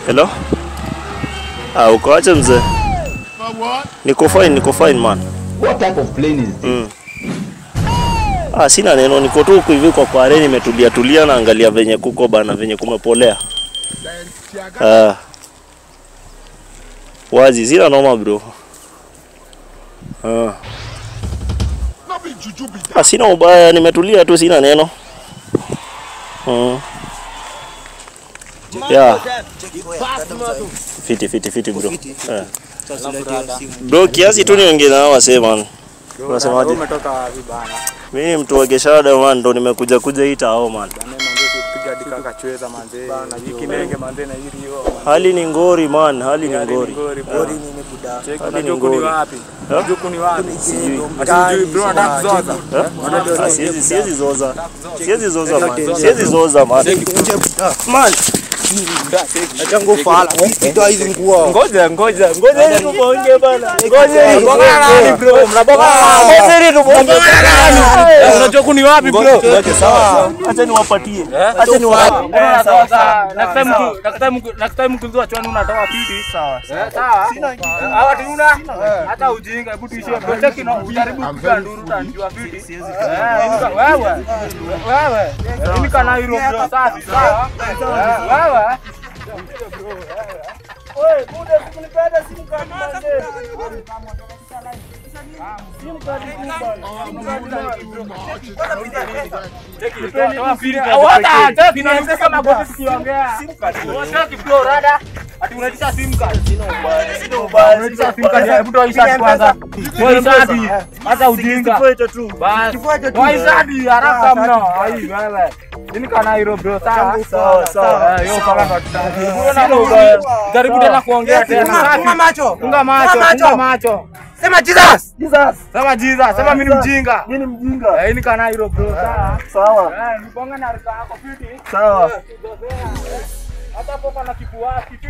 Hello? Uko aje mzee? Niko fine man. What type of plane is this? Sina neno, niko tu huku hivi kwa kware nimetulia na angalia venye kuko bana, venye kumepolea. Wazi sina noma bro. Sina ubaya, nimetulia tu, sina neno. Yeah. Fiti bro. Bro, kiasi tu niongee na wase man. Unasemaje? Umetoka wapi bana? Mimi ni mtu wa Geshada man, ndo nimekuja hii tao man. Piga dika kachweza manze. Bana wiki nenge manze na hili hiyo. Hali ni ngori man, hali ni ngori. Ngori nimekuda. Unajua kuni wapi? Unajua kuni wapi? Sijui bro, nataka kuzoza. Siwezi zoza man. Man. Ajango fala. Ndio hizi nguo. Ngoja ili tubonge bana. Nani bro? Mnaboga. Ili tubonge. Unajua kuni wapi bro? Sawa. Acha niwapatie. Sawa. Next time kuzua chwani unatoa fiti. Sawa. Sina hawa tuna hata ujinga, hebu tuishie project na ujaribu kupiga nduru utanijua fiti. Wewe. Mimi kana hilo bro safi. Sawa. Wewe. Oi, bude kunipenda simu kadi manze. Simu kadi kubwa. Ati unatisha simu card. Sina ubaya. Unatisha simu card. Hebu toa ishati kwanza. Toa ishati. Hata ujinga. Kifuate tu. Toa ishati haraka mno. Ai wewe. Nini kana hilo bro? Sawa. Yo kama tutaki. Jaribu tena kuongea tena. Funga macho. Sema Jesus. Sema Jesus. Sema mimi ni mjinga. Nini kana hilo bro? Sawa. Niponga na rika yako fiti. Sawa. Hata poka na kipua fiti.